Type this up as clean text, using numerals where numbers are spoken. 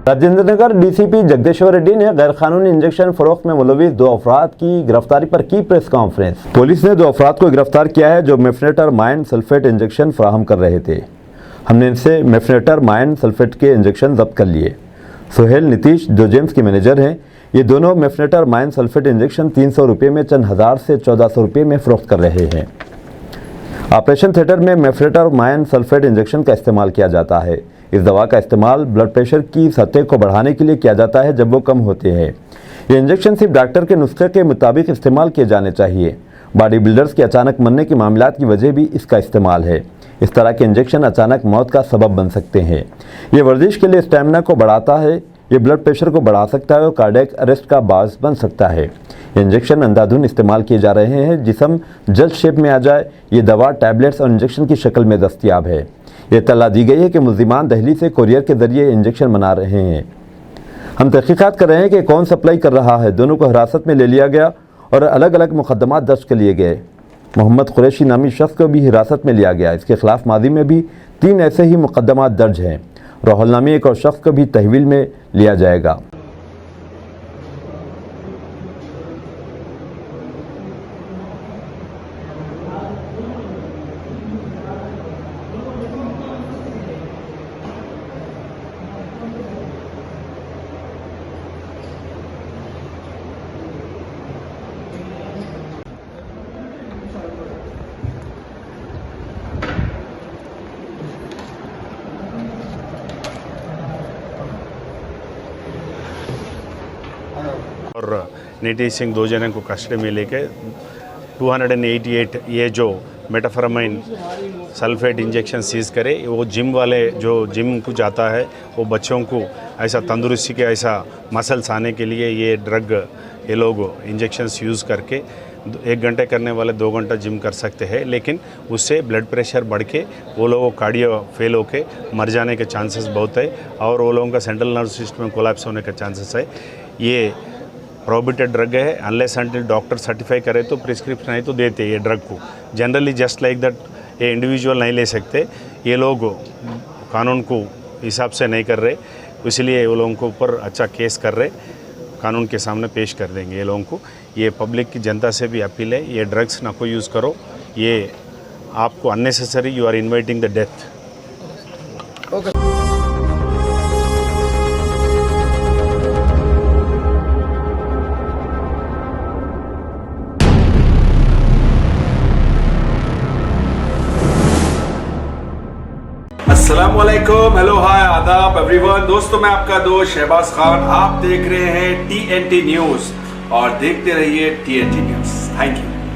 Rajendra Nagar DCP Jagdeshwar Reddy ने गैर कानूनी इंजेक्शन फरोख्त में मुलविस 2 अफराद की गिरफ्तारी पर की प्रेस कॉन्फ्रेंस। पुलिस ने 2 अफराद को गिरफ्तार किया है जो मेफनेटामाइन सल्फेट इंजेक्शन फराहम कर रहे थे। हमने इनसे मेफनेटामाइन सल्फेट के इंजेक्शन जब्त कर लिए। सोहेल नीतीश जो जेम्स के मैनेजर हैं, ये दोनों मेफनेटामाइन सल्फेट इंजेक्शन 300 रुपये में चंद हज़ार से 1400 रुपये में फरोख्त कर रहे हैं। ऑपरेशन थिएटर में मेफनेटामाइन सल्फेट इंजेक्शन का इस्तेमाल किया जाता है। इस दवा का इस्तेमाल ब्लड प्रेशर की सतह को बढ़ाने के लिए किया जाता है जब वो कम होते हैं। ये इंजेक्शन सिर्फ डॉक्टर के नुस्खे के मुताबिक इस्तेमाल किए जाने चाहिए। बॉडी बिल्डर्स के अचानक मरने के मामलात की वजह भी इसका इस्तेमाल है। इस तरह के इंजेक्शन अचानक मौत का सबब बन सकते हैं। ये वर्जिश के लिए स्टेमिना को बढ़ाता है, ये ब्लड प्रेशर को बढ़ा सकता है और कार्डियक अरेस्ट का बायस बन सकता है। ये इंजेक्शन अंधाधुन इस्तेमाल किए जा रहे हैं। जिस्म जल्द शेप में आ जाए, ये दवा टैबलेट्स और इंजेक्शन की शक्ल में दस्तयाब है। ये इत्तला दी गई है कि मुल्जिमान दिल्ली से कोरियर के जरिए इंजेक्शन बना रहे हैं। हम तहकीकात कर रहे हैं कि कौन सप्लाई कर रहा है। दोनों को हिरासत में ले लिया गया और अलग अलग मुकदमात दर्ज कर लिए गए। मोहम्मद कुरैशी नामी शख्स को भी हिरासत में लिया गया। इसके खिलाफ माजी में भी 3 ऐसे ही मुकदमात दर्ज हैं। राहुल नामी एक और शख्स को भी तहवील में लिया जाएगा। और नीतीश सिंह 2 जने को कस्टडी में लेके 288 ये जो मेटाफरामाइन सल्फेट इंजेक्शन सीज़ करे। वो जिम वाले जो जिम को जाता है वो बच्चों को ऐसा तंदुरुस्ती के ऐसा मसल्स आने के लिए ये ड्रग ये लोग इंजेक्शंस यूज़ करके 1 घंटे करने वाले 2 घंटा जिम कर सकते हैं, लेकिन उससे ब्लड प्रेशर बढ़ के वो लोगों कार्डियो फेल होके मर जाने के चांसेस बहुत है और वो लोगों का सेंट्रल नर्व सिस्टम में कोलैप्स होने के चांसेस है। ये प्रोहिबिटेड ड्रग है। अनलेस अंटिल डॉक्टर सर्टिफाई करे तो प्रिस्क्रिप्शन नहीं तो देते ये ड्रग को। जनरली जस्ट लाइक दैट ये इंडिविजुअल नहीं ले सकते। ये लोग कानून को हिसाब से नहीं कर रहे, इसलिए वो लोगों के ऊपर अच्छा केस कर रहे, कानून के सामने पेश कर देंगे ये लोगों को। ये पब्लिक की जनता से भी अपील है, ये ड्रग्स ना कोई यूज़ करो। ये आपको unnecessary you are inviting the death. अस्सलामुअलैकुम, हेलो, हाय, आदाब एवरीवन। दोस्तों, मैं आपका दोस्त शहबाज खान। आप देख रहे हैं TNT न्यूज़ और देखते रहिए TNT न्यूज़। Thank you.